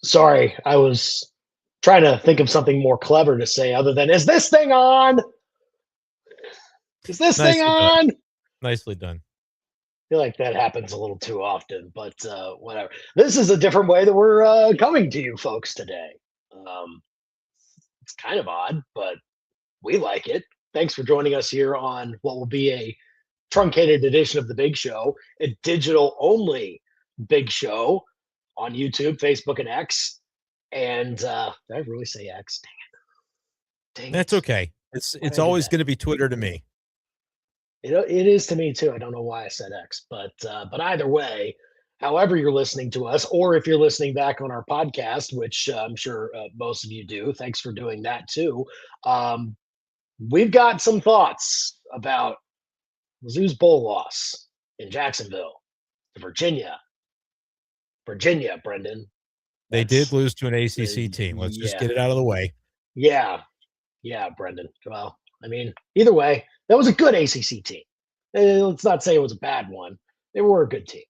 Sorry, I was trying to think of something more clever to say other than, "Is this thing on? Is this thing Nicely done. on?" Nicely done. Feel like that happens a little too often, but whatever. This is a different way that we're coming to you folks today. Um, it's kind of odd, but we like it. Thanks for joining us here on what will be a truncated edition of the Big Show, a digital only Big Show on YouTube, Facebook, and X. And did I really say X? Dang That's it! okay. It's Why did it's I do always that? gonna be Twitter to me. It is to me too. I don't know why I said X, but either way, however you're listening to us, or if you're listening back on our podcast, which I'm sure most of you do, thanks for doing that too. Um, we've got some thoughts about Mizzou's bowl loss in Jacksonville to Virginia. Virginia, Brendan. They did That's lose to an ACC team. Let's just yeah, get it out of the way. yeah, yeah, Brendan. Well, I mean, either way, that was a good ACC team. Let's not say it was a bad one. They were a good team.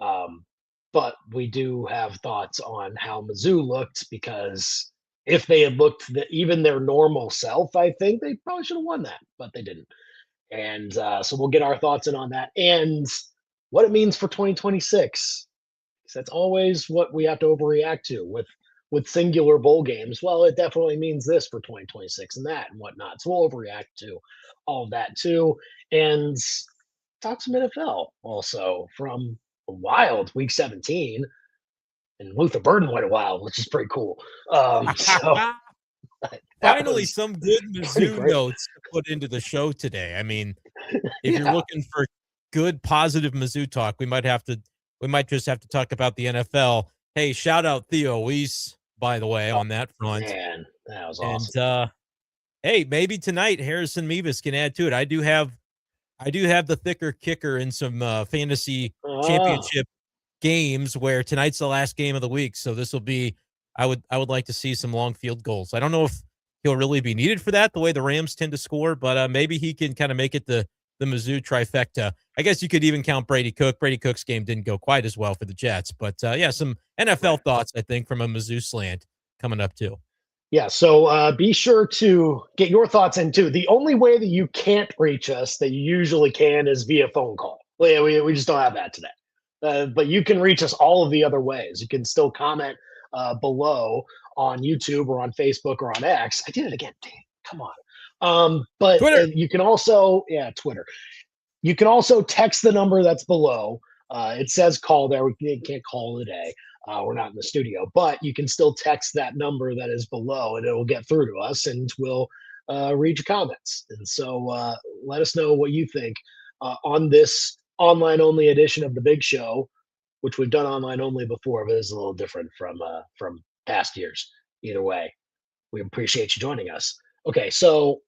Um, but we do have thoughts on how Mizzou looked because if they had looked even their normal self, I think they probably should have won that, but they didn't. And so we'll get our thoughts in on that and what it means for 2026. 'Cause that's always what we have to overreact to with singular bowl games. Well, it definitely means this for 2026 and that and whatnot. So we'll overreact to all of that too. And talk some NFL also from a wild week 17. And Luther Burden went wild, which is pretty cool. So that Finally, was some good pretty Mizzou great. notes to put into the show today. I mean, if you're Yeah. looking for good, positive Mizzou talk, we might just have to talk about the NFL. Hey, shout out Theo Weiss, by the way, Oh, on that front. man, that was And awesome. hey, maybe tonight Harrison Mevis can add to it. I do have the thicker kicker in some fantasy Oh, championship games where tonight's the last game of the week. So this will be I would like to see some long field goals. I don't know if he'll really be needed for that, the way the Rams tend to score, but maybe he can kind of make it the Mizzou trifecta. I guess you could even count Brady Cook. Brady Cook's game didn't go quite as well for the Jets, but yeah, some NFL right. thoughts I think from a Mizzou slant coming up too. Yeah, so be sure to get your thoughts in too. The only way that you can't reach us that you usually can is via phone call. Well, yeah, we just don't have that today. But you can reach us all of the other ways. You can still comment below on YouTube or on Facebook or on X. I did it again. Damn, come on. But Twitter. you can also, yeah, Twitter. You can also text the number that's below. It says call there. We can't call today. We're not in the studio, but you can still text that number that is below and it will get through to us and we'll read your comments. And so let us know what you think on this online only edition of the Big Show, which we've done online only before, but is a little different from past years. Either way, we appreciate you joining us. Okay, so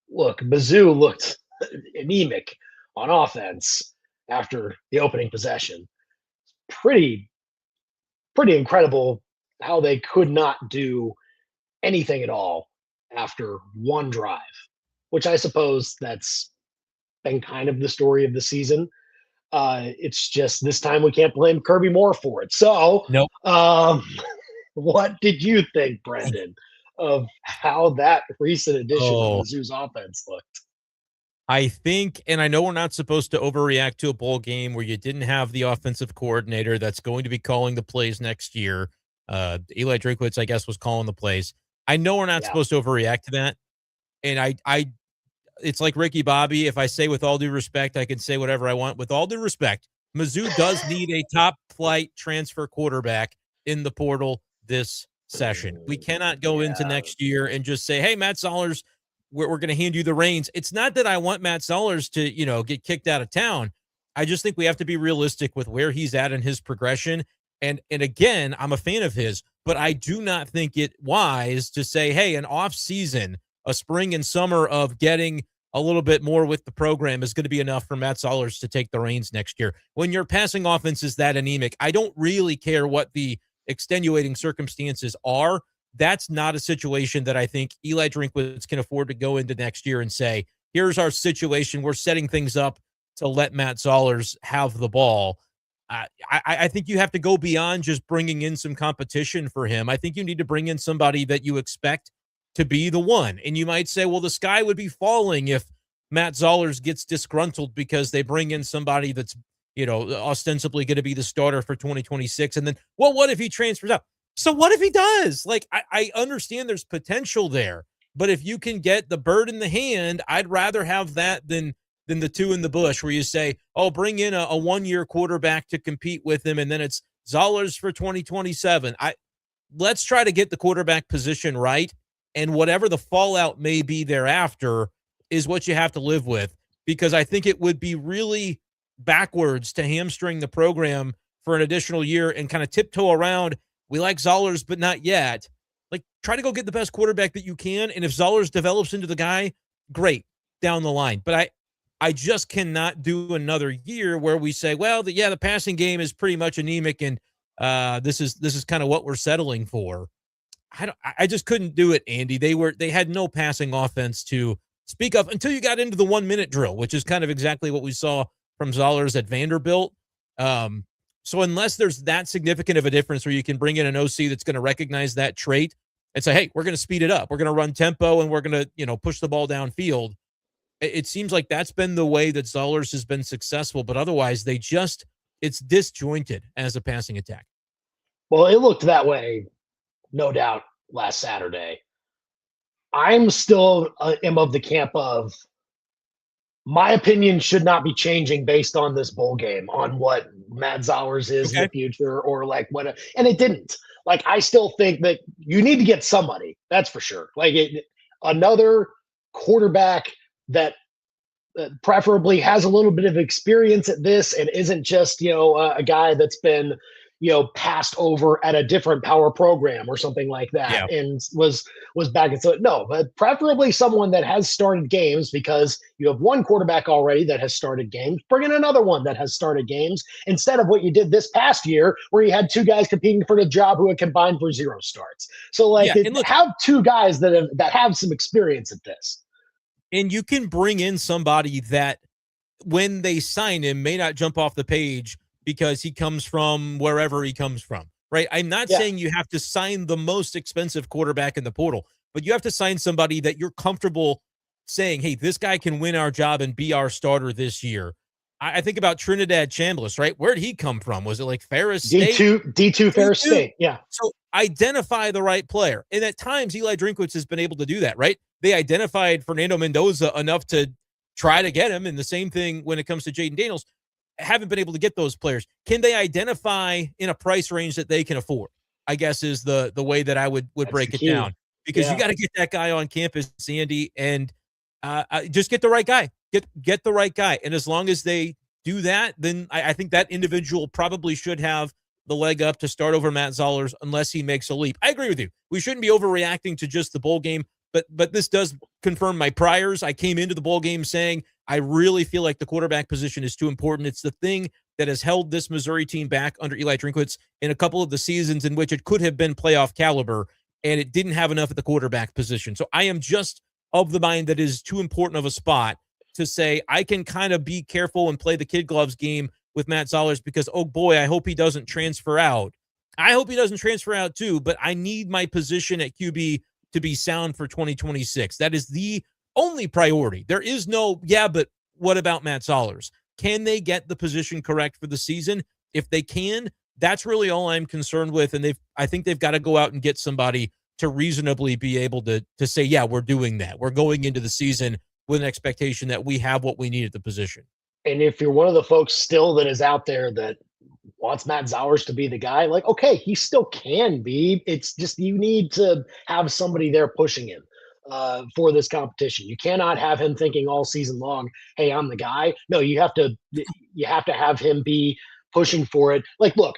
look, Mizzou looked anemic on offense after the opening possession. Pretty, pretty incredible how they could not do anything at all after one drive, which I suppose that's been kind of the story of the season. It's just this time we can't blame Kirby Moore for it. So, Nope. um, what did you think, Brendan, of how that recent addition of Oh, Mizzou's offense looked? I think, and I know we're not supposed to overreact to a bowl game where you didn't have the offensive coordinator that's going to be calling the plays next year. Eli Drinkwitz, I guess, was calling the plays. I know we're not Yeah. supposed to overreact to that, and it's like Ricky Bobby. If I say with all due respect, I can say whatever I want. With all due respect, Mizzou does need a top flight transfer quarterback in the portal this session. We cannot go into Yeah. next year and just say, "Hey, Matt Zollers, we're going to hand you the reins." It's not that I want Matt Zollers to, get kicked out of town. I just think we have to be realistic with where he's at in his progression. And again, I'm a fan of his, but I do not think it wise to say, "Hey, an off season, a spring and summer of getting a little bit more with the program is going to be enough for Matt Zollers to take the reins next year." When your passing offense is that anemic, I don't really care what the extenuating circumstances are. That's not a situation that I think Eli Drinkwitz can afford to go into next year and say, "Here's our situation. We're setting things up to let Matt Zollers have the ball." I think you have to go beyond just bringing in some competition for him. I think you need to bring in somebody that you expect to be the one. And you might say, well, the sky would be falling if Matt Zollers gets disgruntled because they bring in somebody that's, ostensibly going to be the starter for 2026. And then, well, what if he transfers out? So what if he does? Like, I understand there's potential there, but if you can get the bird in the hand, I'd rather have that than the two in the bush where you say, oh, bring in a 1-year quarterback to compete with him, and then it's Zollers for 2027. Let's try to get the quarterback position right, and whatever the fallout may be thereafter is what you have to live with, because I think it would be really backwards to hamstring the program for an additional year and kind of tiptoe around. We like Zollers, but not yet. Like, try to go get the best quarterback that you can, and if Zollers develops into the guy, great, down the line. But I just cannot do another year where we say, well, the passing game is pretty much anemic, and this is kind of what we're settling for. I just couldn't do it, Andy. They had no passing offense to speak of until you got into the 1-minute drill, which is kind of exactly what we saw from Zollers at Vanderbilt. So unless there's that significant of a difference where you can bring in an OC that's going to recognize that trait and say, hey, we're going to speed it up, we're going to run tempo, and we're going to push the ball downfield. It seems like that's been the way that Zollers has been successful, but otherwise it's disjointed as a passing attack. Well, it looked that way, no doubt, last Saturday. I'm still am of the camp of my opinion should not be changing based on this bowl game, on what Matt Zollers is in the future, or like what, and it didn't. Like, I still think that you need to get somebody, that's for sure. Like another quarterback that preferably has a little bit of experience at this and isn't just, a guy that's been, passed over at a different power program or something like that, and was back. And so, no, but preferably someone that has started games, because you have one quarterback already that has started games. Bring in another one that has started games, instead of what you did this past year where you had two guys competing for the job who had combined for 0 starts. So have two guys that have some experience at this. And you can bring in somebody that when they sign him may not jump off the page because he comes from wherever he comes from, right? I'm not saying you have to sign the most expensive quarterback in the portal, but you have to sign somebody that you're comfortable saying, hey, this guy can win our job and be our starter this year. I think about Trinidad Chambliss, right? Where did he come from? Was it like Ferris State? D2 Ferris State, yeah. So identify the right player. And at times, Eli Drinkwitz has been able to do that, right? They identified Fernando Mendoza enough to try to get him, and the same thing when it comes to Jaden Daniels. Haven't been able to get those players. Can they identify in a price range that they can afford? I guess is the way that I would break it down, because you got to get that guy on campus, Andy, and just get the right guy. Get the right guy. And as long as they do that, then I think that individual probably should have the leg up to start over Matt Zollers unless he makes a leap. I agree with you. We shouldn't be overreacting to just the bowl game, but this does confirm my priors. I came into the bowl game saying I really feel like the quarterback position is too important. It's the thing that has held this Missouri team back under Eli Drinkwitz in a couple of the seasons in which it could have been playoff caliber, and it didn't have enough at the quarterback position. So I am just of the mind that is too important of a spot to say I can kind of be careful and play the kid gloves game with Matt Zollers because, oh boy, I hope he doesn't transfer out. I hope he doesn't transfer out too, but I need my position at QB to be sound for 2026. That is the only priority. There is no, but what about Matt Zollers? Can they get the position correct for the season? If they can, that's really all I'm concerned with. And I think they've got to go out and get somebody to reasonably be able to say, yeah, we're doing that. We're going into the season with an expectation that we have what we need at the position. And if you're one of the folks still that is out there that wants Matt Zollers to be the guy, like, okay, he still can be. It's just you need to have somebody there pushing him for this competition. You cannot have him thinking all season long, hey, I'm the guy. No, you have to have him be pushing for it. Like, look,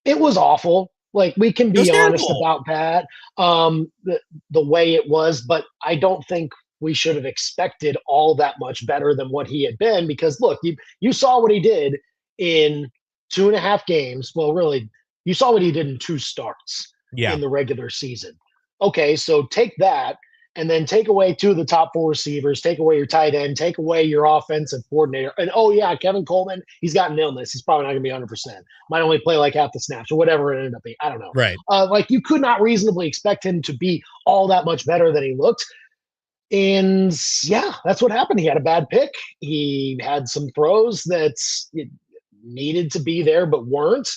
it was awful. Like, we can be honest about that, the way it was, but I don't think we should have expected all that much better than what he had been, because look, you saw what he did in 2.5 games. Well, really, you saw what he did in 2 starts in the regular season. Okay, so take that and then take away 2 of the top 4 receivers, take away your tight end, take away your offensive coordinator. And oh yeah, Kevin Coleman, he's got an illness. He's probably not going to be 100%. Might only play like half the snaps or whatever it ended up being. I don't know. Right. Like you could not reasonably expect him to be all that much better than he looked. And yeah, that's what happened. He had a bad pick. He had some throws that needed to be there but weren't.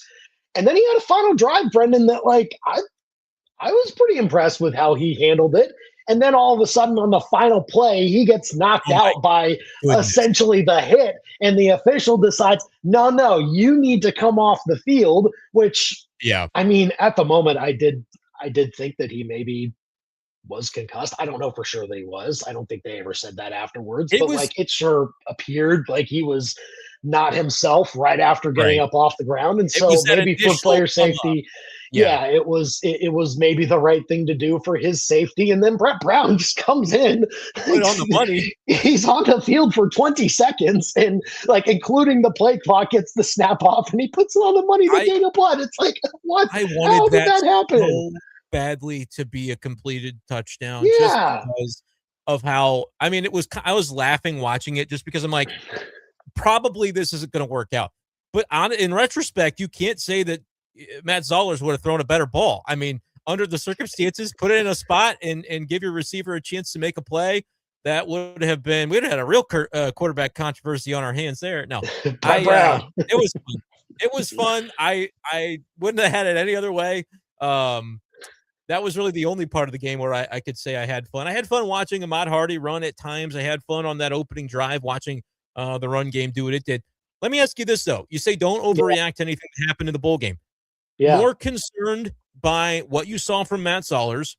And then he had a final drive, Brendan, that like I was pretty impressed with how he handled it. And then all of a sudden on the final play, he gets knocked out by essentially the hit. And the official decides, no, you need to come off the field, which, I mean, at the moment I did think that he maybe was concussed. I don't know for sure that he was. I don't think they ever said that afterwards, but like it sure appeared like he was not himself right after getting up off the ground. And so maybe for player safety, it was maybe the right thing to do for his safety. And then Brett Brown just comes in, put on the money. He's on the field for 20 seconds and like including the play clock, gets the snap off and he puts it on the money to gain a blood. It's like, what? I wanted How did that happen? So badly to be a completed touchdown just because of how, I mean, I was laughing watching it just because I'm like, probably this isn't going to work out. But in retrospect, you can't say that Matt Zollers would have thrown a better ball. I mean, under the circumstances, put it in a spot and give your receiver a chance to make a play. That would have been, we'd have had a real quarterback controversy on our hands there. No, it was fun. It was fun. I wouldn't have had it any other way. That was really the only part of the game where I could say I had fun. I had fun watching Ahmad Hardy run at times. I had fun on that opening drive watching the run game do what it did. Let me ask you this, though. You say don't overreact to anything that happened in the bowl game. Yeah. More concerned by what you saw from Matt Zollers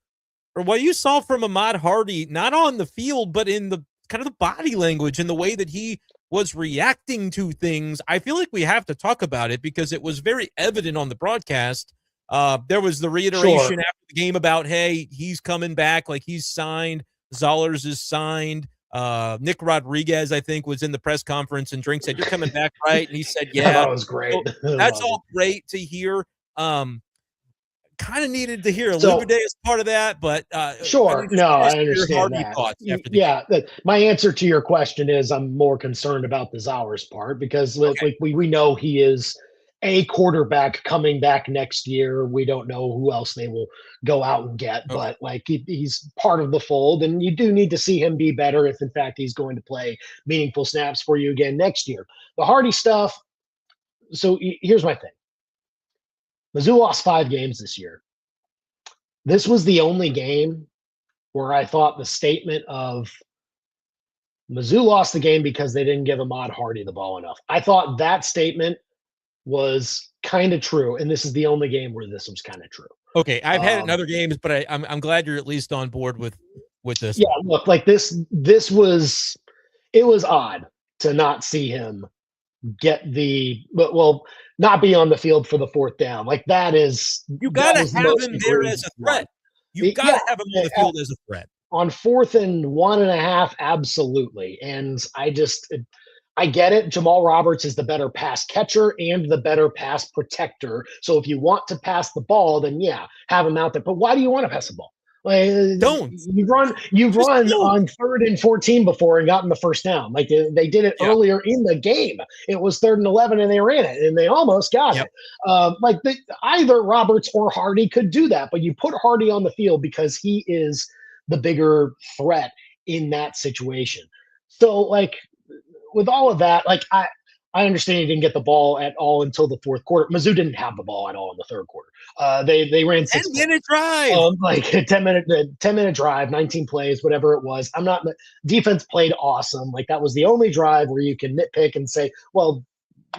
or what you saw from Ahmad Hardy, not on the field, but in the kind of the body language and the way that he was reacting to things. I feel like we have to talk about it because it was very evident on the broadcast. There was the reiteration after the game about, hey, he's coming back, like he's signed. Zollers is signed. Nick Rodriguez, I think, was in the press conference and Drink said, "You're coming back, right?" And he said, "Yeah." That was great. So that's all great to hear. Kind of needed to hear Lubriday as part of that, but no, I understand that. My answer to your question is I'm more concerned about the Zollers part because we know he is a quarterback coming back next year. We don't know who else they will go out and get, but like he's part of the fold, and you do need to see him be better if in fact he's going to play meaningful snaps for you again next year. The Hardy stuff. So here's my thing. Mizzou lost 5 games this year. This was the only game where I thought the statement of Mizzou lost the game because they didn't give Ahmad Hardy the ball enough. I thought that statement was kind of true, and this is the only game where this was kind of true. Okay, I've had it in other games, but I'm glad you're at least on board with this. Yeah, look, like this was odd to not see him get not be on the field for the 4th down. Like that is you got to have him there as a threat. You got to have him on the field as a threat. On 4th and 1.5, absolutely. And I get it. Jamal Roberts is the better pass catcher and the better pass protector. So if you want to pass the ball, then have him out there. But why do you want to pass the ball? Like, don't. You've run on 3rd and 14 before and gotten the 1st down. Like they did it earlier in the game. It was 3rd and 11 and they ran it and they almost got it. Either Roberts or Hardy could do that, but you put Hardy on the field because he is the bigger threat in that situation. So like, with all of that, like I understand he didn't get the ball at all until the 4th quarter. Mizzou didn't have the ball at all in the 3rd quarter. They ran 10-minute drive, like a 10-minute drive, 19 plays, whatever it was. Defense played awesome. Like that was the only drive where you can nitpick and say, well,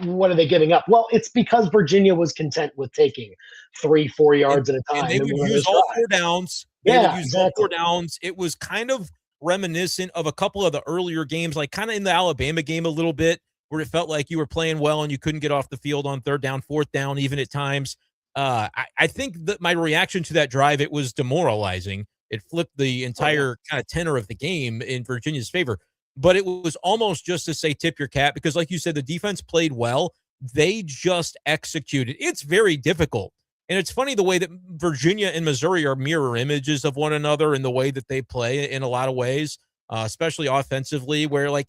what are they giving up? Well, it's because Virginia was content with taking 3-4 yards at a time. And they would use all 4 downs. All 4 downs. It was kind of reminiscent of a couple of the earlier games, like kind of in the Alabama game a little bit, where it felt like you were playing well and you couldn't get off the field on 3rd down, 4th down, even at times. I think that my reaction to that drive, it was demoralizing. It flipped the entire kind of tenor of the game in Virginia's favor. But it was almost just to say tip your cap because, like you said, the defense played well. They just executed. It's very difficult And it's funny the way that Virginia and Missouri are mirror images of one another in the way that they play in a lot of ways, especially offensively, where like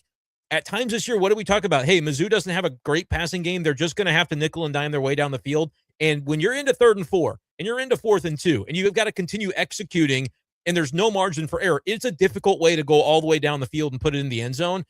at times this year, what do we talk about? Hey, Mizzou doesn't have a great passing game. They're just going to have to nickel and dime their way down the field. And when you're into 3rd and 4 and you're into 4th and 2 and you've got to continue executing and there's no margin for error, it's a difficult way to go all the way down the field and put it in the end zone.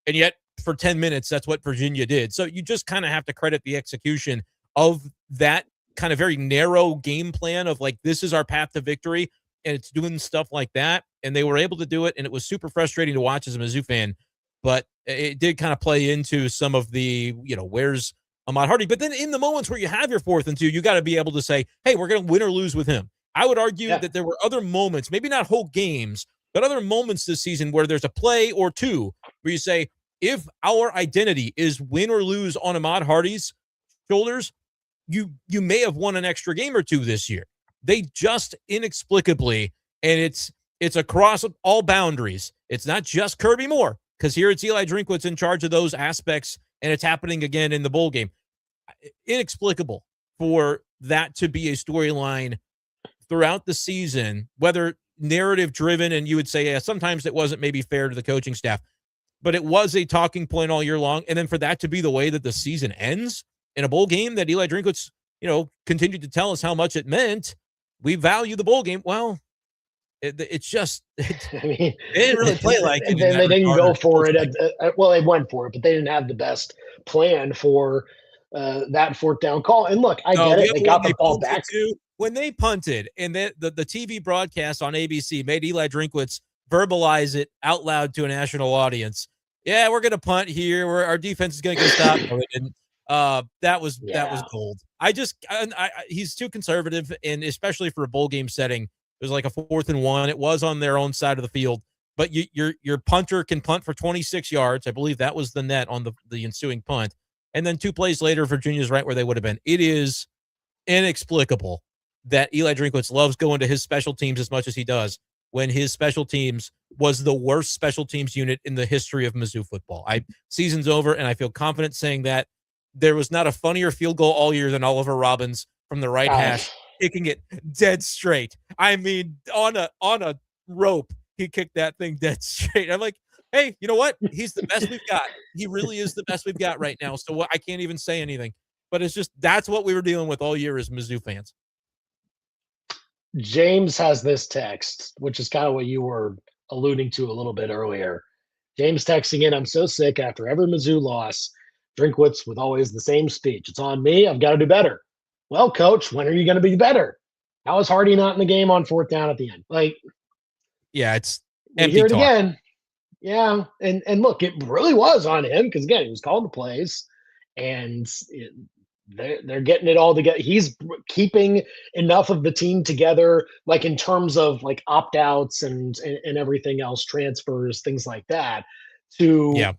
And yet for 10 minutes, that's what Virginia did. So you just kind of have to credit the execution of that kind of very narrow game plan of like, this is our path to victory. And it's doing stuff like that. And they were able to do it. And it was super frustrating to watch as a Mizzou fan. But it did kind of play into some of the, where's Ahmad Hardy? But then in the moments where you have your 4th and 2, you got to be able to say, hey, we're going to win or lose with him. I would argue that there were other moments, maybe not whole games, but other moments this season where there's a play or two where you say, if our identity is win or lose on Ahmad Hardy's shoulders, you may have won an extra game or two this year. They just inexplicably, and it's across all boundaries. It's not just Kirby Moore, because here it's Eli Drinkwitz in charge of those aspects, and it's happening again in the bowl game. Inexplicable for that to be a storyline throughout the season, whether narrative-driven, and you would say sometimes it wasn't maybe fair to the coaching staff, but it was a talking point all year long, and then for that to be the way that the season ends in a bowl game that Eli Drinkwitz, continued to tell us how much it meant, we value the bowl game. Well, it's just, I mean, they didn't really play like it. They didn't go for it. Well, they went for it, but they didn't have the best plan for that 4th down call. And look, I get it. They got the ball back. When they punted, and the TV broadcast on ABC made Eli Drinkwitz verbalize it out loud to a national audience. Yeah, we're going to punt here. Our defense is going to get stopped. No, they didn't. That was gold. He's too conservative, and especially for a bowl game setting, it was like a 4th and 1. It was on their own side of the field, but your punter can punt for 26 yards. I believe that was the net on the ensuing punt. And then 2 plays later, Virginia's right where they would have been. It is inexplicable that Eli Drinkwitz loves going to his special teams as much as he does when his special teams was the worst special teams unit in the history of Mizzou football. Season's over, and I feel confident saying that. There was not a funnier field goal all year than Oliver Robbins from the right hash, kicking it dead straight. I mean, on a rope, he kicked that thing dead straight. I'm like, hey, you know what? He's the best we've got. He really is the best we've got right now. So I can't even say anything. But it's just, that's what we were dealing with all year as Mizzou fans. James has this text, which is kind of what you were alluding to a little bit earlier. James texting in, I'm so sick after every Mizzou loss. Drinkwitz with always the same speech. It's on me. I've got to do better. Well, coach, when are you going to be better? How is Hardy not in the game on 4th down at the end? Like, yeah, it's empty hear it talk. Again. Yeah, and look, it really was on him because again, he was calling the plays, and they're getting it all together. He's keeping enough of the team together, like in terms of like opt-outs and everything else, transfers, things like that, to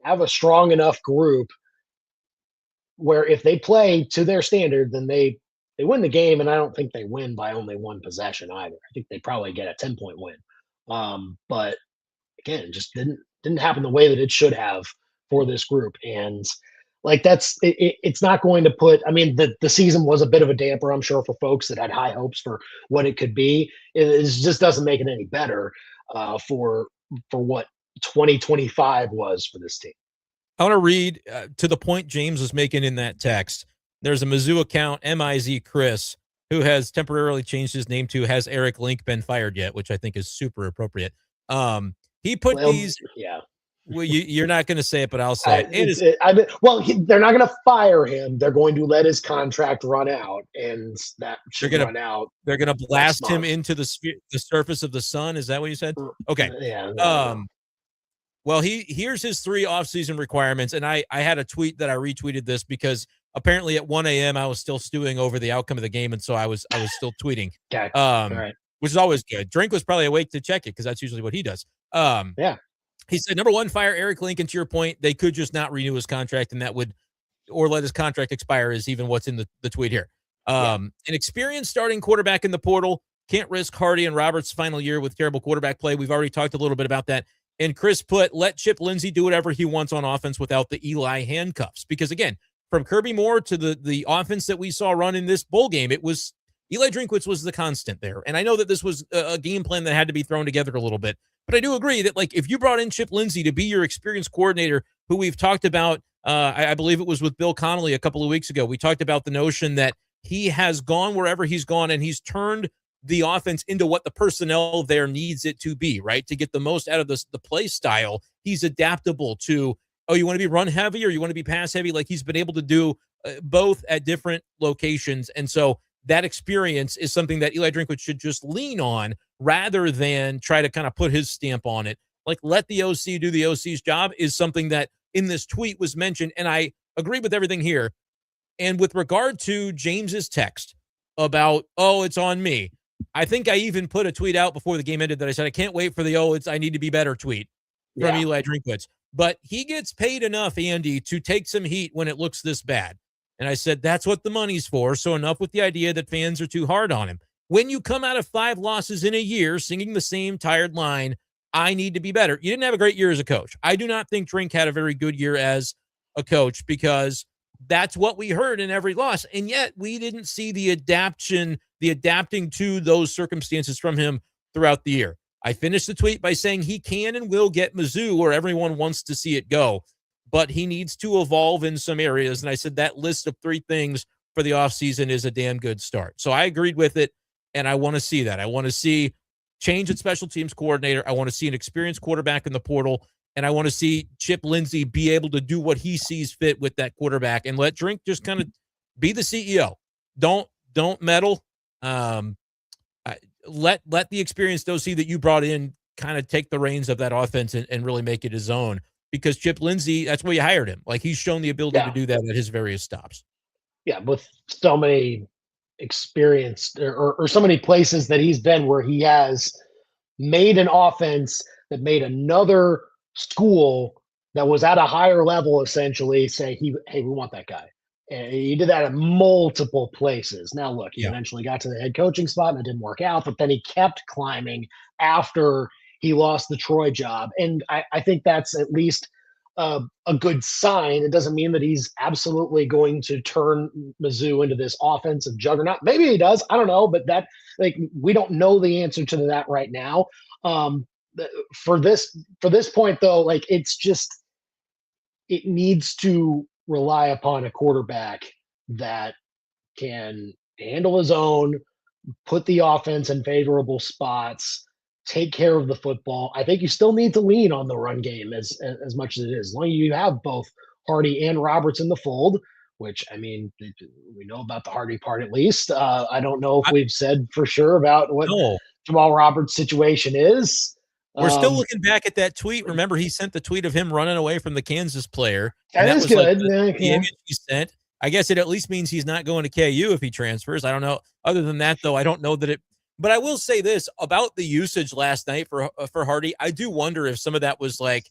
have a strong enough group where if they play to their standard, then they win the game. And I don't think they win by only 1 possession either. I think they probably get a 10-point win. But again, it just didn't happen the way that it should have for this group. And like it's not going to put, I mean, the season was a bit of a damper, I'm sure, for folks that had high hopes for what it could be. It just doesn't make it any better for what 2025 was for this team. I want to read to the point James was making in that text. There's a Mizzou account, MIZ Chris, who has temporarily changed his name to "Has Eric Link been fired yet?" which I think is super appropriate. He put these. Yeah. Well, you're not going to say it, but I'll say it. They're not going to fire him. They're going to let his contract run out, and that should run out. They're going to blast him into the surface of the sun. Is that what you said? Okay. Yeah. No. Well, here's his 3 offseason requirements, and I had a tweet that I retweeted this because apparently at 1 a.m. I was still stewing over the outcome of the game, and so I was still tweeting. Okay. All right. Which is always good. Drink was probably awake to check it because that's usually what he does. Yeah. He said, number 1, fire Eric Lincoln. To your point, they could just not renew his contract, and that would, or let his contract expire, is even what's in the tweet here. An experienced starting quarterback in the portal. Can't risk Hardy and Roberts' final year with terrible quarterback play. We've already talked a little bit about that. And Chris put, let Chip Lindsey do whatever he wants on offense without the Eli handcuffs. Because, again, from Kirby Moore to the offense that we saw run in this bowl game, it was Eli Drinkwitz was the constant there. And I know that this was a game plan that had to be thrown together a little bit, but I do agree that, like, if you brought in Chip Lindsey to be your experienced coordinator, who we've talked about, I believe it was with Bill Connolly a couple of weeks ago, we talked about the notion that he has gone wherever he's gone and he's turned the offense into what the personnel there needs it to be, right? To get the most out of the play style. He's adaptable to, oh, you want to be run heavy or you want to be pass heavy? Like, he's been able to do both at different locations. And so that experience is something that Eli Drinkwitz should just lean on rather than try to kind of put his stamp on it. Like, let the OC do the OC's job is something that in this tweet was mentioned. And I agree with everything here. And with regard to James's text about, oh, it's on me, I think I even put a tweet out before the game ended that I said, I can't wait for the, oh, it's I need to be better tweet from Eli Drinkwitz. But he gets paid enough, Andy, to take some heat when it looks this bad. And I said, that's what the money's for. So enough with the idea that fans are too hard on him. When you come out of 5 losses in a year singing the same tired line, I need to be better. You didn't have a great year as a coach. I do not think Drink had a very good year as a coach because that's what we heard in every loss. And yet we didn't see the adapting to those circumstances from him throughout the year. I finished the tweet by saying he can and will get Mizzou where everyone wants to see it go, but he needs to evolve in some areas. And I said that list of 3 things for the offseason is a damn good start. So I agreed with it, and I want to see that. I want to see change at special teams coordinator. I want to see an experienced quarterback in the portal, and I want to see Chip Lindsey be able to do what he sees fit with that quarterback and let Drink just kind of be the CEO. Don't meddle. Let the experienced OC that you brought in kind of take the reins of that offense and really make it his own, because Chip Lindsey, that's why you hired him. Like, he's shown the ability to do that at his various stops. Yeah, with so many experienced or so many places that he's been where he has made an offense that made another school that was at a higher level essentially say, hey, we want that guy. And he did that at multiple places. Now, look, he eventually got to the head coaching spot and it didn't work out, but then he kept climbing after he lost the Troy job. And I think that's at least a good sign. It doesn't mean that he's absolutely going to turn Mizzou into this offensive juggernaut. Maybe he does. I don't know, but we don't know the answer to that right now. For this point, though, like, it's just, it needs to rely upon a quarterback that can handle his own, put the offense in favorable spots, take care of the football. I think you still need to lean on the run game as much as it is. As long as you have both Hardy and Roberts in the fold, which, I mean, we know about the Hardy part at least. I don't know if we've said for sure about what Jamal Roberts' situation is. We're still looking back at that tweet. Remember, he sent the tweet of him running away from the Kansas player. That is good. Like the image he sent. I guess it at least means he's not going to KU if he transfers. I don't know. Other than that, though, I don't know that it. But I will say this about the usage last night for Hardy. I do wonder if some of that was like,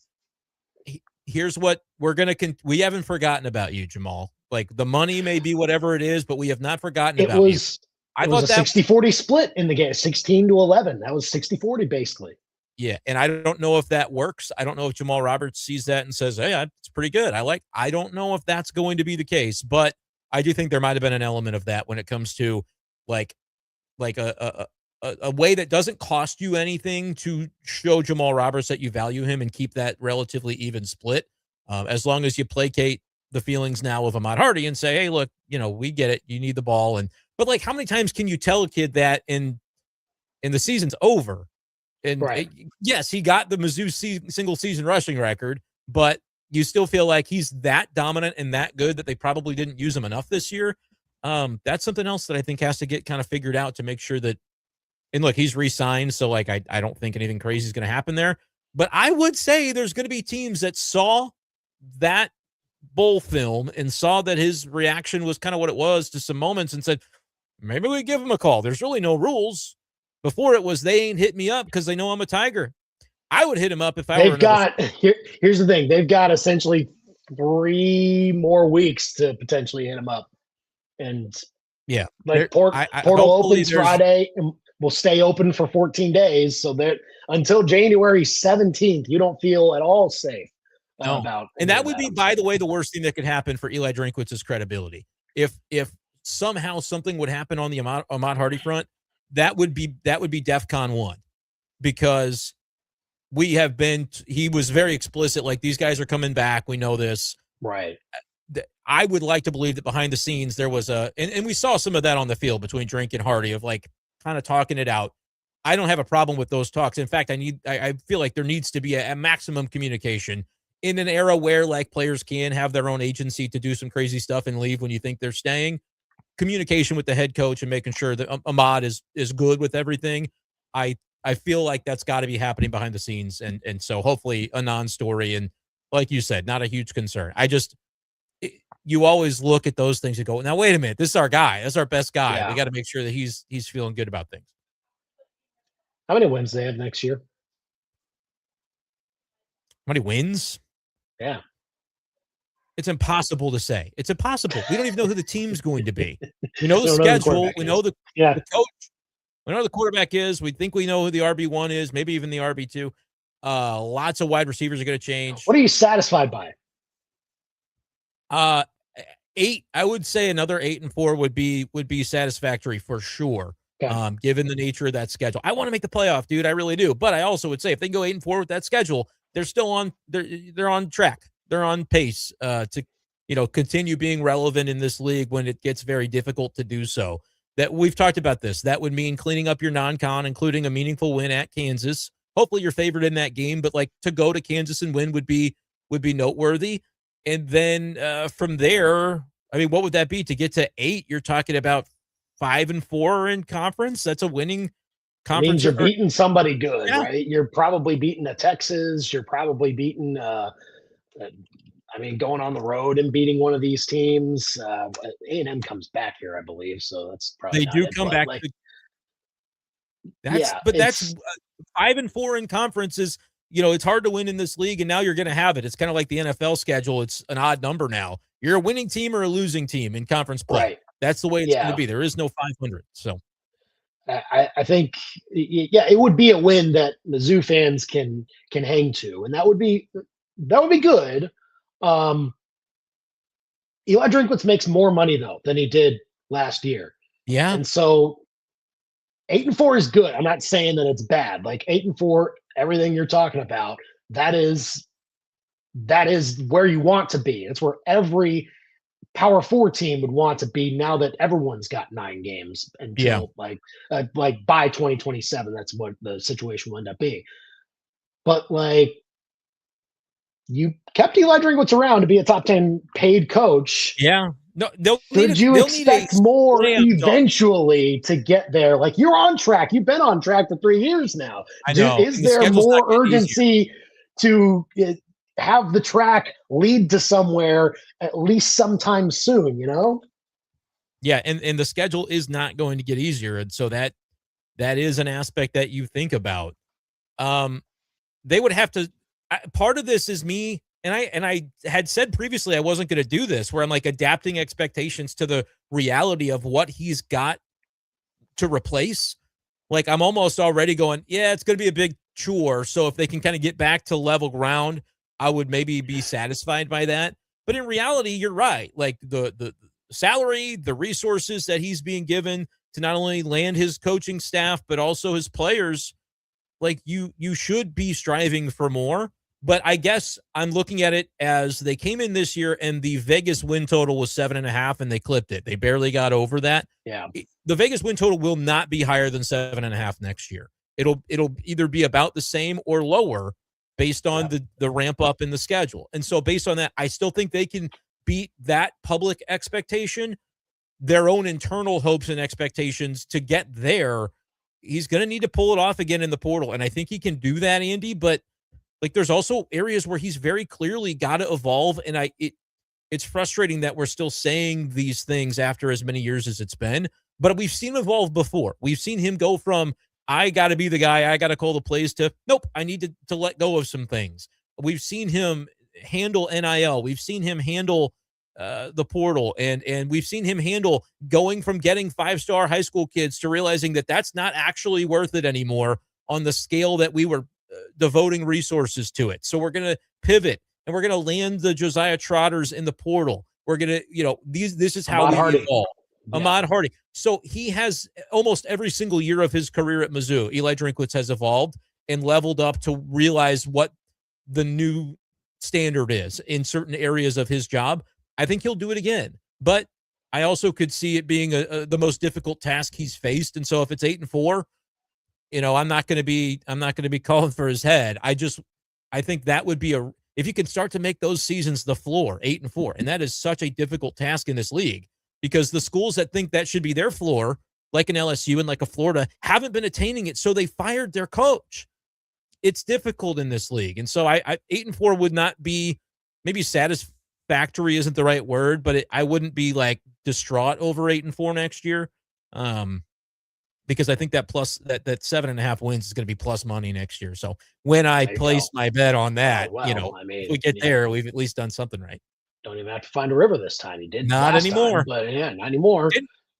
here's what we're going to we haven't forgotten about you, Jamal. Like, the money may be whatever it is, but we have not forgotten about you. It was a 60-40 split in the game, 16-11. That was 60-40 basically. Yeah, and I don't know if that works. I don't know if Jamal Roberts sees that and says, hey, it's pretty good. I don't know if that's going to be the case, but I do think there might have been an element of that when it comes to like a way that doesn't cost you anything to show Jamal Roberts that you value him and keep that relatively even split. As long as you placate the feelings now of Ahmad Hardy and say, hey, look, we get it. You need the ball. But like, how many times can you tell a kid that in the season's over? And yes, he got the Mizzou single season rushing record, but you still feel like he's that dominant and that good that they probably didn't use him enough this year. That's something else that I think has to get kind of figured out to make sure that, and look, he's re-signed. So like, I don't think anything crazy is going to happen there, but I would say there's going to be teams that saw that bowl film and saw that his reaction was kind of what it was to some moments and said, maybe we give him a call. There's really no rules. Before it was, they ain't hit me up because they know I'm a Tiger. I would hit him up if I were. Here's the thing. They've got essentially 3 more weeks to potentially hit him up. And portal opens Friday and will stay open for 14 days. So that until January 17th, you don't feel at all safe about. And that would be, by the way, the worst thing that could happen for Eli Drinkwitz's credibility. If somehow something would happen on the Ahmad Hardy front, that would be DEFCON 1, because he was very explicit, like, these guys are coming back. We know this. Right. I would like to believe that behind the scenes there was and we saw some of that on the field between Drink and Hardy, of like kind of talking it out. I don't have a problem with those talks. In fact, I feel like there needs to be a maximum communication in an era where, like, players can have their own agency to do some crazy stuff and leave when you think they're staying. Communication with the head coach and making sure that Ahmad is good with everything. I feel like that's got to be happening behind the scenes. And so hopefully a non-story, and like you said, not a huge concern. You always look at those things and go, now, wait a minute, this is our guy. This is our best guy. Yeah. We got to make sure that he's feeling good about things. How many wins they have next year? How many wins? Yeah. It's impossible to say. It's impossible. We don't even know who the team's going to be. We know the Don't know the schedule. We know the coach. We know who the quarterback is. We think we know who the RB1 is, maybe even the RB2. Lots of wide receivers are going to change. What are you satisfied by? 8. I would say another 8-4 would be satisfactory for sure. Okay. Given the nature of that schedule. I want to make the playoff, dude. I really do. But I also would say if they go 8-4 with that schedule, they're still on. They're on track. They're on pace to continue being relevant in this league when it gets very difficult to do so. That we've talked about this. That would mean cleaning up your non-con, including a meaningful win at Kansas. Hopefully you're favored in that game, but like to go to Kansas and win would be noteworthy. And then from there, I mean, what would that be to get to 8? You're talking about 5-4 in conference. That's a winning conference. It means you're beating somebody good, Yeah. right? You're probably beating a Texas. You're probably beating, going on the road and beating one of these teams. A&M comes back here, I believe, so that's probably They not do it, come but, back. like, That's 5-4 in conference is, it's hard to win in this league, and now you're going to have it. It's kind of like the NFL schedule. It's an odd number now. You're a winning team or a losing team in conference play. Right. That's the way it's going to be. There is no 500. So I think, it would be a win that Mizzou fans can hang to, and that would be good. Eli Drinkwitz makes more money though than he did last year. Yeah. And so 8-4 is good. I'm not saying that it's bad. Like 8-4, everything you're talking about, that is where you want to be. It's where every Power 4 team would want to be now that everyone's got 9 games until by 2027. That's what the situation will end up being. But like, you kept Eli Drinkwitz around to be a top 10 paid coach. Yeah. No, Could you expect more eventually to get there? Like, you're on track. You've been on track for 3 years now. I know. Is there more urgency to have the track lead to somewhere at least sometime soon, Yeah, and the schedule is not going to get easier, and so that is an aspect that you think about. They would have to. Part of this is me, and I had said previously I wasn't going to do this, where I'm like adapting expectations to the reality of what he's got to replace. Like, I'm almost already going, yeah, it's going to be a big chore. So if they can kind of get back to level ground, I would maybe be satisfied by that. But in reality, you're right. Like the salary, the resources that he's being given to not only land his coaching staff, but also his players, like you should be striving for more. But I guess I'm looking at it as they came in this year and the Vegas win total was 7.5 and they clipped it. They barely got over that. Yeah. The Vegas win total will not be higher than 7.5 next year. It'll either be about the same or lower based on the ramp up in the schedule. And so based on that, I still think they can beat that public expectation, their own internal hopes and expectations to get there. He's going to need to pull it off again in the portal. And I think he can do that, Andy, but like, there's also areas where he's very clearly got to evolve. And it's frustrating that we're still saying these things after as many years as it's been, but we've seen him evolve before. We've seen him go from, I got to be the guy, I got to call the plays, to, nope, I need to let go of some things. We've seen him handle NIL. We've seen him handle the portal, and we've seen him handle going from getting 5-star high school kids to realizing that that's not actually worth it anymore on the scale that we were devoting resources to it. So we're going to pivot, and we're going to land the Josiah Trotters in the portal. We're going to, this is how we evolve. Ahmad Hardy. So he has almost every single year of his career at Mizzou, Eli Drinkwitz has evolved and leveled up to realize what the new standard is in certain areas of his job. I think he'll do it again, but I also could see it being the most difficult task he's faced. And so if it's 8-4, I'm not going to be calling for his head. I think that would be if you can start to make those seasons the floor, 8-4, and that is such a difficult task in this league because the schools that think that should be their floor, like an LSU and like a Florida, haven't been attaining it. So they fired their coach. It's difficult in this league. And so I 8-4 would not be, maybe satisfactory isn't the right word, but I wouldn't be like distraught over 8-4 next year. Because I think that 7.5 wins is going to be plus money next year. So when I place my bet on that, if we get there, we've at least done something right. Don't even have to find a river this time. He did not anymore, but yeah, not anymore.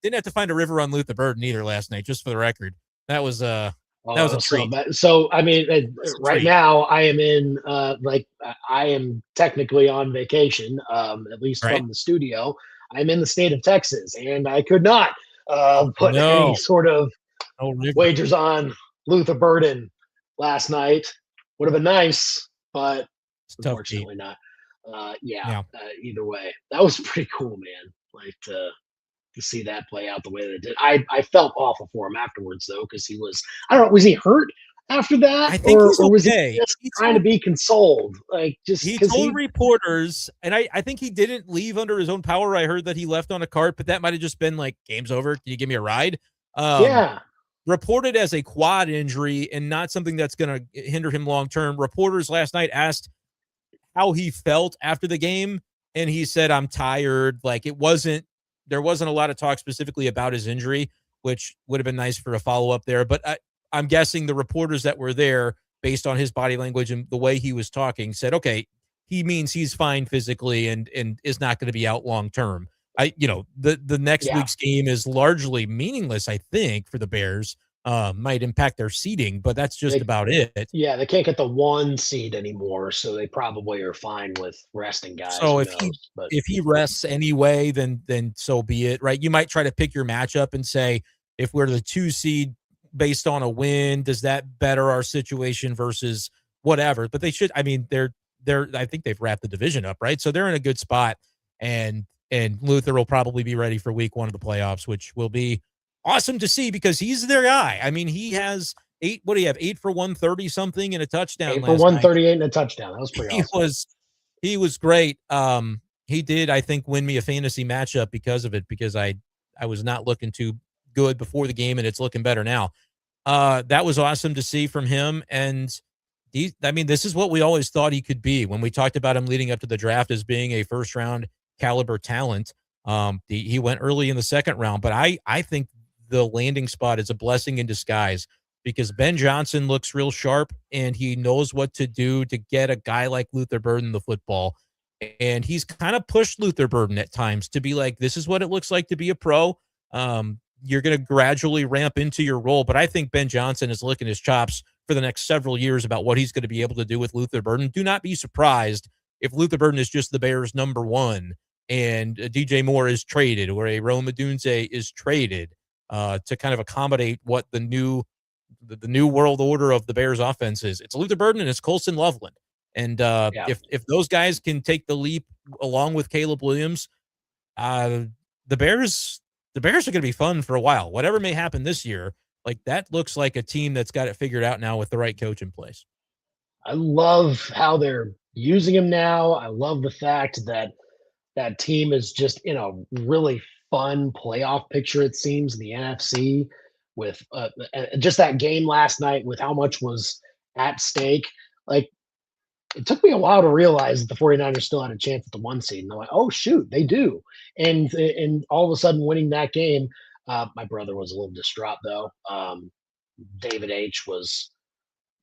Didn't have to find a river on Luther Burden either last night. Just for the record, that was a treat. So I mean, right now I am in I am technically on vacation, at least from the studio. I'm in the state of Texas, and I could not put any sort of wagers on Luther Burden last night. Would have been nice, but unfortunately not. Either way, that was pretty cool, man. Like to see that play out the way that it did. I felt awful for him afterwards though, because he was, I don't know, was he hurt after that? I think he's okay. Or was he just trying to be consoled? Like he told reporters, and I think he didn't leave under his own power. I heard that he left on a cart, but that might have just been like, game's over. Can you give me a ride? Reported as a quad injury and not something that's going to hinder him long term. Reporters last night asked how he felt after the game, and he said, I'm tired. Like there wasn't a lot of talk specifically about his injury, which would have been nice for a follow-up there. But I'm guessing the reporters that were there, based on his body language and the way he was talking, said, okay, he means he's fine physically and is not going to be out long term. The next week's game is largely meaningless, I think, for the Bears. Might impact their seeding, but that's just about it. Yeah, they can't get the 1 seed anymore, so they probably are fine with resting guys. So if he rests anyway, then so be it, right? You might try to pick your matchup and say, if we're the 2 seed based on a win, does that better our situation versus whatever? But they should. I mean, I think they've wrapped the division up, right? So they're in a good spot, and Luther will probably be ready for week 1 of the playoffs, which will be awesome to see because he's their guy. I mean, he has 8. What do you have? 8 for 130 something and a touchdown. 8 for 138 and a touchdown. That was pretty awesome. He was great. He did, I think, win me a fantasy matchup because of it, because I was not looking too good before the game, and it's looking better now. That was awesome to see from him. And this is what we always thought he could be when we talked about him leading up to the draft as being a first round caliber talent. He went early in the second round, but I think the landing spot is a blessing in disguise because Ben Johnson looks real sharp and he knows what to do to get a guy like Luther Burden the football. And he's kind of pushed Luther Burden at times to be like, this is what it looks like to be a pro. You're going to gradually ramp into your role. But I think Ben Johnson is licking his chops for the next several years about what he's going to be able to do with Luther Burden. Do not be surprised if Luther Burden is just the Bears' number 1 and DJ Moore is traded or a Rome Odunze is traded to kind of accommodate what the new world order of the Bears offense is. It's Luther Burden and it's Colson Loveland. And if those guys can take the leap along with Caleb Williams, the Bears are going to be fun for a while. Whatever may happen this year, like that looks like a team that's got it figured out now with the right coach in place. I love how they're using him now. I love the fact that that team is just in a really fun playoff picture, it seems, in the NFC with just that game last night with how much was at stake. Like, it took me a while to realize that the 49ers still had a chance at the 1 seed. And I'm like, oh, shoot, they do. And all of a sudden winning that game, my brother was a little distraught, though. David H. was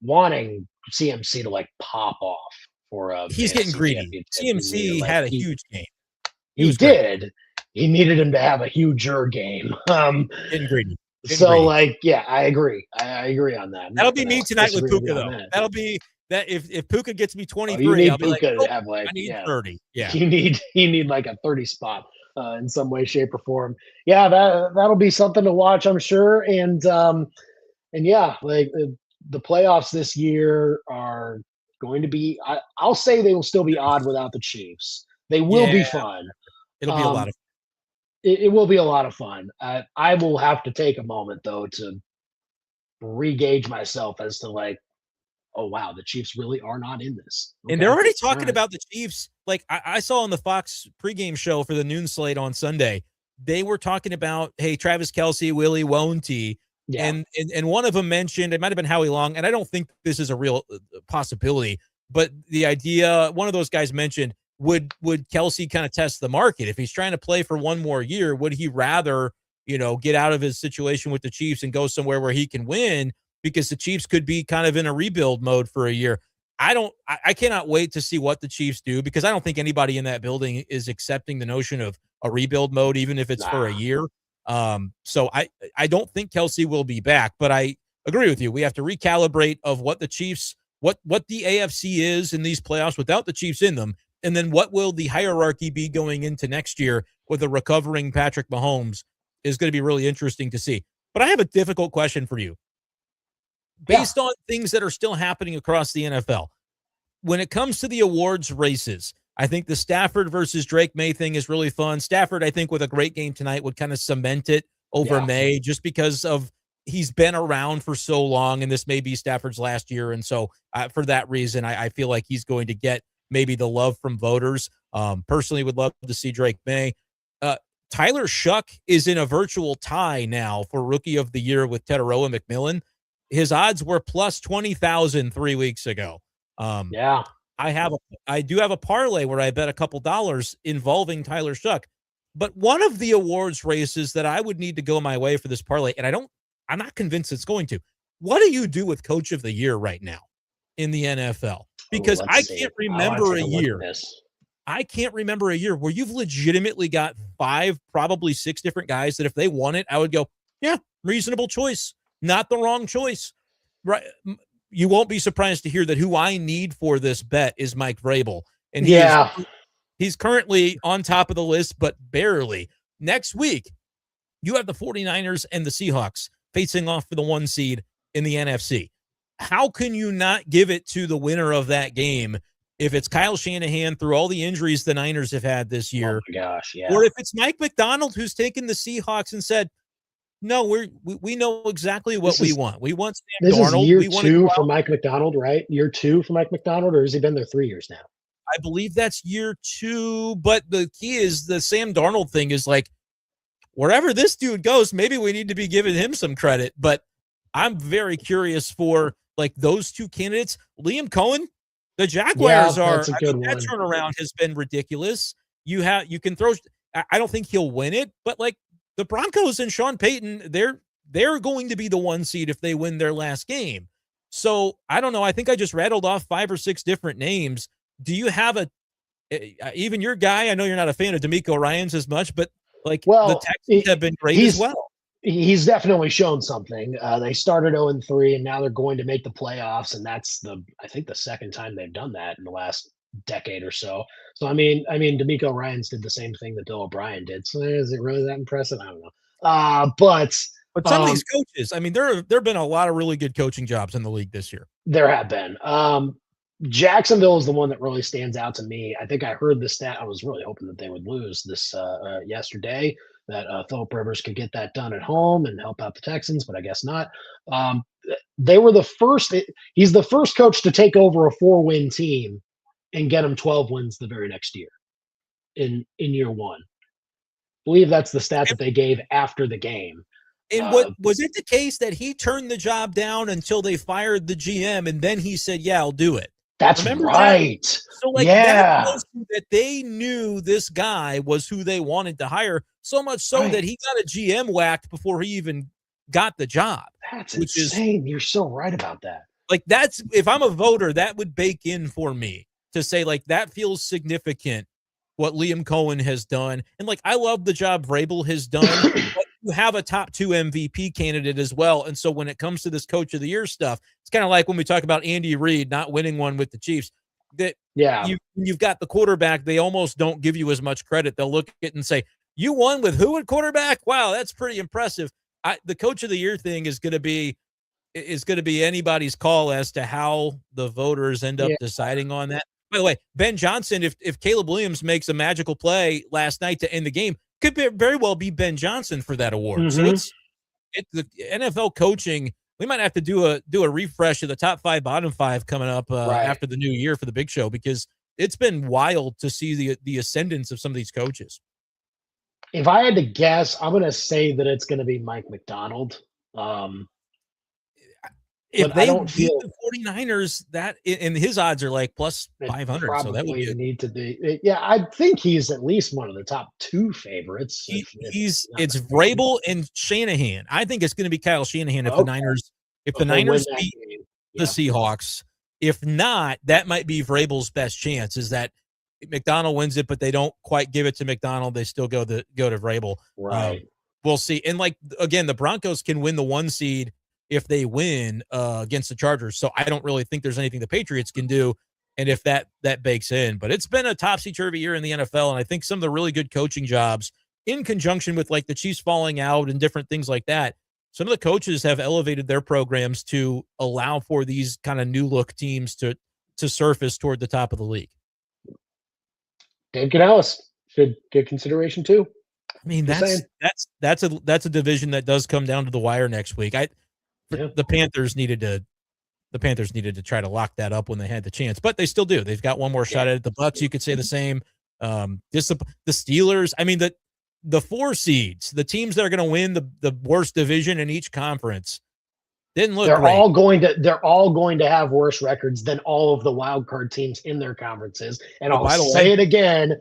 wanting CMC to, like, pop off for a He's getting greedy. CMC had a huge game. He did. He needed him to have a huger game. Getting greedy. Like, yeah, I agree. I agree on that. That'll be me tonight with Puka, though. That'll be that if Puka gets me 23, you need I'll be Puka like, to have like, I need 30. Yeah. You need like a 30 spot. in some way, shape, or form. Yeah, that'll be something to watch, I'm sure. And yeah, like the playoffs this year are going to be. I'll say they will still be odd without the Chiefs. They will Yeah, be fun. it'll be a lot Um, of it will be a lot of fun. I will have to take a moment though to re-gauge myself as to like, oh wow, the Chiefs really are not in this. and they're Okay, already all talking right, about the Chiefs. Like I saw on the Fox pregame show for the noon slate on Sunday, they were talking about, hey, Travis Kelce, Willie won't he? yeah, And one of them mentioned, it might have been Howie Long, and I don't think this is a real possibility, but the idea, one of those guys mentioned, would Kelce kind of test the market if he's trying to play for one more year? Would he rather, get out of his situation with the Chiefs and go somewhere where he can win? Because the Chiefs could be kind of in a rebuild mode for a year. I cannot wait to see what the Chiefs do, because I don't think anybody in that building is accepting the notion of a rebuild mode, even if it's for a nah, year. So I don't think Kelce will be back, but I agree with you. We have to recalibrate of what the Chiefs, what the AFC is in these playoffs without the Chiefs in them. And then what will the hierarchy be going into next year with a recovering Patrick Mahomes is going to be really interesting to see. But I have a difficult question for you yeah, based on things that are still happening across the NFL. When it comes to the awards races, I think the Stafford versus Drake May thing is really fun. Stafford, I think, with a great game tonight would kind of cement it over yeah, May, just because of he's been around for so long, and this may be Stafford's last year. And so for that reason, I feel like he's going to get maybe the love from voters. Personally would love to see Drake May. Uh, Tyler Shuck is in a virtual tie now for Rookie of the Year with Teteroa McMillan. His odds were plus 20,000 3 weeks ago. Um, yeah. I do have a parlay where I bet a couple dollars involving Tyler Shuck. But one of the awards races that I would need to go my way for this parlay, and I'm not convinced it's going to. What do you do with Coach of the Year right now in the NFL? Oh, Because let's see. I want to take a look at this. I can't remember a year where you've legitimately got 5, probably 6 different guys that if they won it, I would go, yeah, reasonable choice, not the wrong choice. Right. You won't be surprised to hear that who I need for this bet is Mike Vrabel. And Yeah, he's currently on top of the list, but barely. Next week, you have the 49ers and the Seahawks facing off for the 1 seed in the NFC. How can you not give it to the winner of that game if it's Kyle Shanahan through all the injuries the Niners have had this oh year, my gosh, yeah. or if it's Mike McDonald who's taken the Seahawks and said, no, we know exactly what This we is want. We want Sam this is Darnold. year We want to go two for out. Mike McDonald, right? Year two for Mike McDonald, or has he been there 3 years now? I believe that's year 2, but the key is the Sam Darnold thing is like, wherever this dude goes, maybe we need to be giving him some credit. But I'm very curious for like those 2 candidates. Liam Cohen, the Yeah, Jaguars are, that's a I good mean, that one. turnaround has been ridiculous. You can throw, I don't think he'll win it, but like the Broncos and Sean Payton, they're going to be the 1 seed if they win their last game. So I don't know. I think I just rattled off 5 or 6 different names. Do you have even your guy? I know you're not a fan of D'Amico Ryans as much, but like the Well, Texans have been great as he's well. he's definitely shown something. They started 0-3, and now they're going to make the playoffs, and that's I think the second time they've done that in the last decade or so. So D'Amico Ryans did the same thing that Bill O'Brien did. So is it really that impressive? I don't know. But But some of these coaches, I mean, there have been a lot of really good coaching jobs in the league this year. there have been. Jacksonville is the one that really stands out to me. I think I heard the stat. I was really hoping that they would lose this yesterday, that Philip Rivers could get that done at home and help out the Texans, but I guess not. Um, they were the first. He's the first coach to take over a 4-win team and get them 12 wins the very next year in year one. I believe that's the stat that they gave after the game. And what was it the case that he turned the job down until they fired the GM, and then he said, "Yeah, I'll do it." That's Remember right. that? So like that Yeah. tells you that they knew this guy was who they wanted to hire, so much so Right. that he got a GM whacked before he even got the job. That's Which is insane. You're so right about that. like, that's, if I'm a voter, that would bake in for me to say like that feels significant what Liam Cohen has done. And like, I love the job Vrabel has done, but you have a top 2 MVP candidate as well. And so when it comes to this coach of the year stuff, it's kind of like when we talk about Andy Reid not winning one with the Chiefs, that Yeah. you've got the quarterback, they almost don't give you as much credit. They'll look at it and say, You won with who at quarterback? Wow, that's pretty impressive. The coach of the year thing is going to be anybody's call as to how the voters end up Yeah. deciding on that. By the way, Ben Johnson, if Caleb Williams makes a magical play last night to end the game, could very well be Ben Johnson for that award. So it's the NFL coaching. We might have to do a refresh of the top 5, bottom 5 coming up after the new year for the big show, because it's been wild to see the ascendance of some of these coaches. If I had to guess, I'm going to say that it's going to be Mike McDonald. If they beat the 49ers, that and his odds are like plus 500, so that would need to be. Yeah, I think he's at least one of the top 2 favorites. It's Vrabel and Shanahan. I think it's going to be Kyle Shanahan if the Niners beat the Seahawks. If not, that might be Vrabel's best chance. Is that McDonald wins it, but they don't quite give it to McDonald. They still go to Vrabel. Right. We'll see. And again, the Broncos can win the 1 seed if they win against the Chargers. So I don't really think there's anything the Patriots can do. And if that bakes in, but it's been a topsy-turvy year in the NFL. And I think some of the really good coaching jobs in conjunction with the Chiefs falling out and different things like that, some of the coaches have elevated their programs to allow for these kind of new look teams to surface toward the top of the league. Dave Canales should get consideration too. I mean, that's a division that does come down to the wire next week. The Panthers needed to try to lock that up when they had the chance, but they still do. They've got one more shot at it. The Bucs, you could say the same. The Steelers. I mean, the 4 seeds, the teams that are going to win the worst division in each conference, didn't look. They're all going to have worse records than all of the wild card teams in their conferences. And I'll say it again: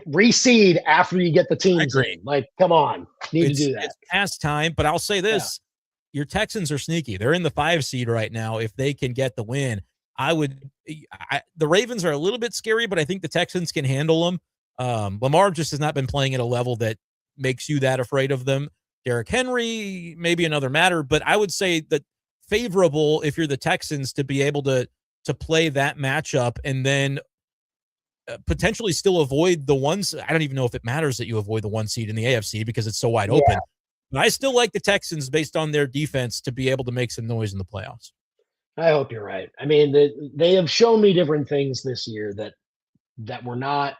reseed after you get the teams in. Come on, need to do that. It's past time, but I'll say this: your Texans are sneaky. They're in the 5 seed right now. If they can get the win, the Ravens are a little bit scary, but I think the Texans can handle them. Lamar just has not been playing at a level that makes you that afraid of them. Derrick Henry, maybe another matter, but I would say that favorable if you're the Texans to be able to play that matchup and then potentially still avoid the ones. I don't even know if it matters that you avoid the 1 seed in the AFC because it's so wide open. But I still like the Texans based on their defense to be able to make some noise in the playoffs. I hope you're right. I mean, they have shown me different things this year that were not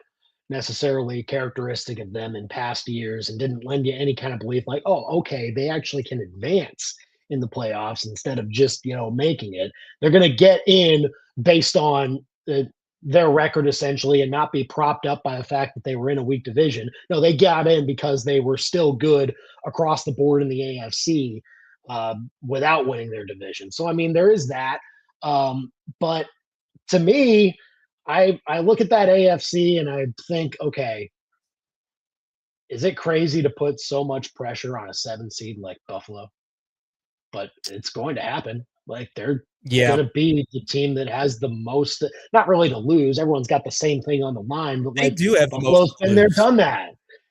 necessarily characteristic of them in past years and didn't lend you any kind of belief like, oh, okay, they actually can advance in the playoffs instead of just, making it. They're going to get in based on their record essentially and not be propped up by the fact that they were in a weak division. No, they got in because they were still good across the board in the AFC without winning their division. So, I mean, there is that. But to me, I look at that AFC and I think, okay, is it crazy to put so much pressure on a 7 seed like Buffalo? But it's going to happen. They're going to be the team that has the most, not really to lose. Everyone's got the same thing on the line, but they do have Buffalo's been there, done that.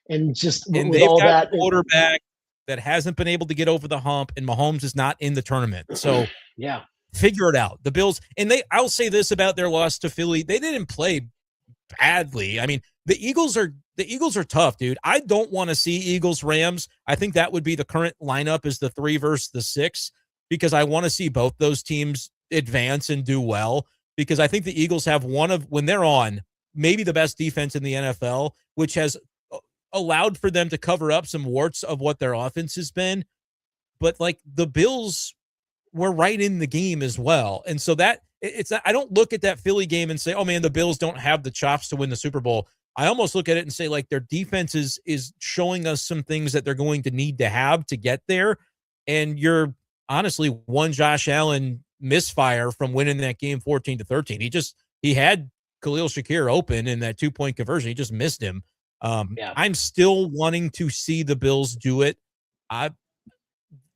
And just and with all that, a quarterback that hasn't been able to get over the hump, and Mahomes is not in the tournament. So figure it out. The Bills, and I'll say this about their loss to Philly. They didn't play badly. I mean, the Eagles are tough, dude. I don't want to see Eagles Rams. I think that would be the current lineup is the 3 versus the 6, because I want to see both those teams advance and do well, because I think the Eagles have when they're on, maybe the best defense in the NFL, which has allowed for them to cover up some warts of what their offense has been. But the Bills were right in the game as well. And so I don't look at that Philly game and say, oh man, the Bills don't have the chops to win the Super Bowl. I almost look at it and say their defense is showing us some things that they're going to need to have to get there. And you're honestly one Josh Allen misfire from winning that game 14-13. He had Khalil Shakir open in that 2-point conversion. He just missed him. I'm still wanting to see the Bills do it.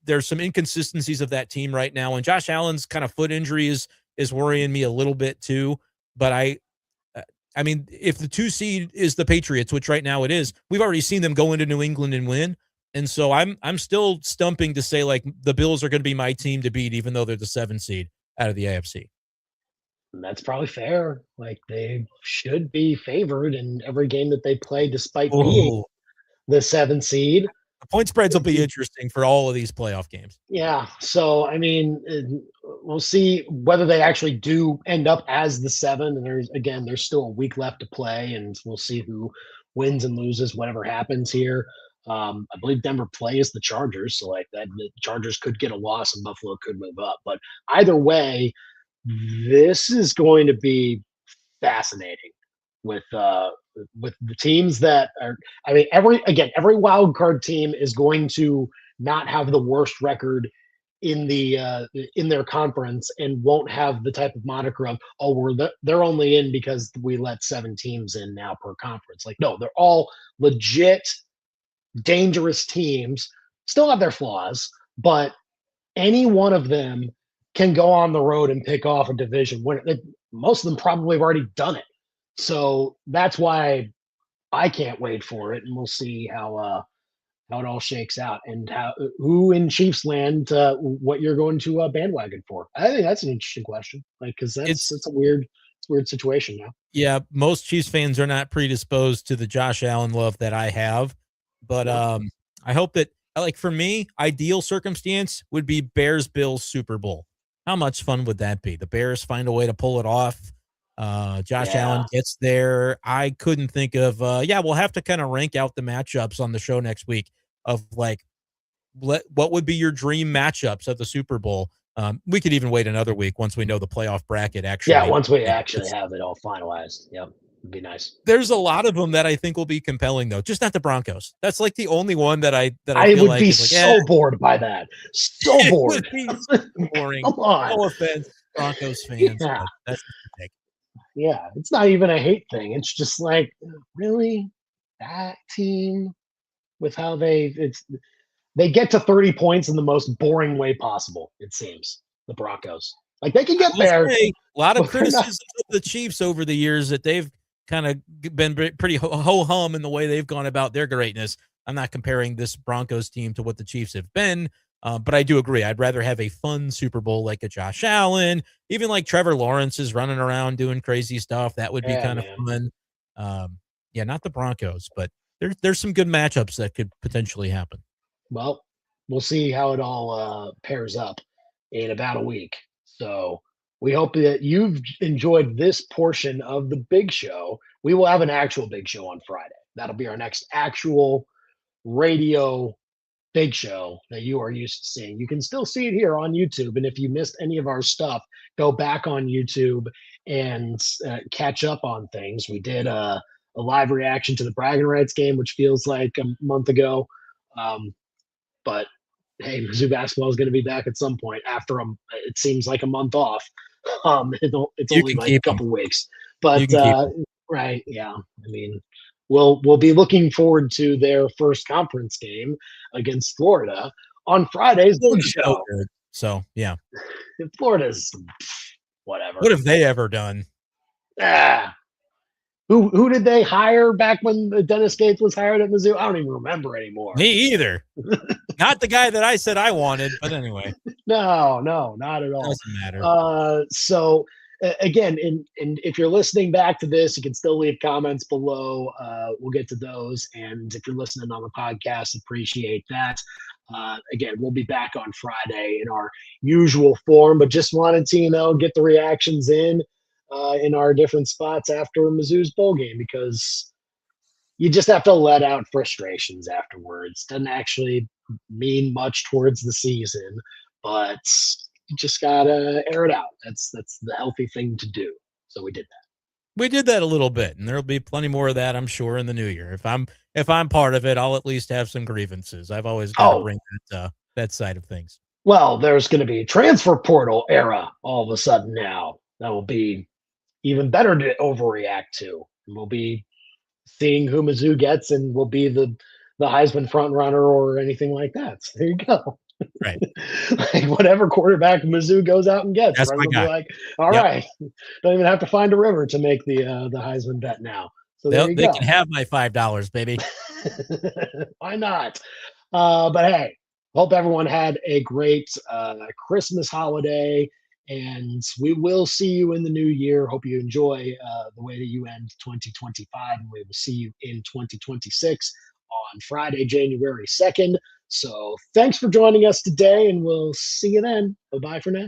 There's some inconsistencies of that team right now, and Josh Allen's kind of foot injury is worrying me a little bit too. But I mean, if the 2 seed is the Patriots, which right now it is, we've already seen them go into New England and win. And so I'm still stumping to say the Bills are going to be my team to beat, even though they're the 7 seed out of the AFC. That's probably fair. Like they should be favored in every game that they play, despite being Oh, the 7 seed. the point spreads will be interesting for all of these playoff games. Yeah. So I mean, we'll see whether they actually do end up as the 7. And there's still a week left to play, and we'll see who wins and loses, whatever happens here. I believe Denver plays the Chargers, so like that, the Chargers could get a loss and Buffalo could move up. But either way, this is going to be fascinating with the teams that are. I mean, every wild card team is going to not have the worst record in their conference and won't have the type of moniker of, oh, they're only in because we let 7 teams in now per conference. Like, no, they're all legit dangerous teams, still have their flaws, but any one of them can go on the road and pick off a division winner. Most of them probably have already done it. So that's why I can't wait for it, and we'll see how it all shakes out and who in Chiefs land, what you're going to bandwagon for. I think that's an interesting question, like because that's a weird situation now. Yeah, most Chiefs fans are not predisposed to the Josh Allen love that I have, but Yep. I hope that, like, for me, ideal circumstance would be Bears Bills Super Bowl. How much fun would that be? The Bears find a way to pull it off. Josh Allen Yeah. gets there. I couldn't think of. Yeah, we'll have to kind of rank out the matchups on the show next week of like what would be your dream matchups at the Super Bowl. We could even wait another week once we know the playoff bracket Yeah. actually. Once we actually have it all finalized. Yep. It'd be nice. There's a lot of them that I think will be compelling, though, just not the Broncos. That's, like, the only one that I I feel would like be is like, "Eh, so bored by that. So it would bored. be so boring." Come on. No offense, Broncos fans, Yeah. but that's just my take. Yeah. It's not even a hate thing. It's just like, really? That team with how they get to 30 points in the most boring way possible, it seems. The Broncos. Like they can I get will there, say, a lot of but they're not. criticisms of the Chiefs over the years that they've kinda been pretty ho-hum in the way they've gone about their greatness. I'm not comparing this Broncos team to what the Chiefs have been, but I do agree. I'd rather have a fun Super Bowl like a Josh Allen, even like Trevor Lawrence is running around doing crazy stuff. That would be Yeah, kind of man. fun. Yeah, not the Broncos, but there's some good matchups that could potentially happen. Well, we'll see how it all pairs up in about a week. So we hope that you've enjoyed this portion of the big show. We will have an actual big show on Friday. That'll be our next actual radio big show that you are used to seeing. You can still see it here on YouTube. And if you missed any of our stuff, go back on YouTube and catch up on things. We did a live reaction to the bragging rights game, which feels like a month ago. Um, but hey, Mizzou basketball is going to be back at some point after it seems like a month off. It's You only can like a keep them. couple weeks, You but can keep them. right, yeah. I mean, we'll be looking forward to their first conference game against Florida on Friday's big Florida's no show. good. So, yeah. Florida's whatever. What have they ever done? Ah, who did they hire back when Dennis Gates was hired at Mizzou? I don't even remember anymore. Me either. Not the guy that I said I wanted, but anyway, No, not at all. doesn't matter. So again, and if you're listening back to this, you can still leave comments below. We'll get to those. And if you're listening on the podcast, appreciate that. Again, we'll be back on Friday in our usual form, but just wanted to, get the reactions in our different spots after Mizzou's bowl game, because you just have to let out frustrations afterwards. Doesn't actually mean much towards the season, but you just gotta air it out. That's the healthy thing to do. So we did that. We did that a little bit, and there'll be plenty more of that, I'm sure, in the new year. If I'm part of it, I'll at least have some grievances. I've always got to Oh, bring that side of things. well, there's going to be a transfer portal era all of a sudden now. That will be even better to overreact to. And we'll be seeing who Mizzou gets, and will be the Heisman front runner or anything like that. So there you go. Right. Like whatever quarterback Mizzou goes out and gets, That's right? my Will be guy. like, all Yep. right, don't even have to find a river to make the Heisman bet now. So there you They go. can have my $5, baby. Why not? But hey, hope everyone had a great Christmas holiday And we will see you in the new year. Hope you enjoy the way that you end 2025. And we will see you in 2026 on Friday, January 2nd. So thanks for joining us today, and we'll see you then. Bye bye for now.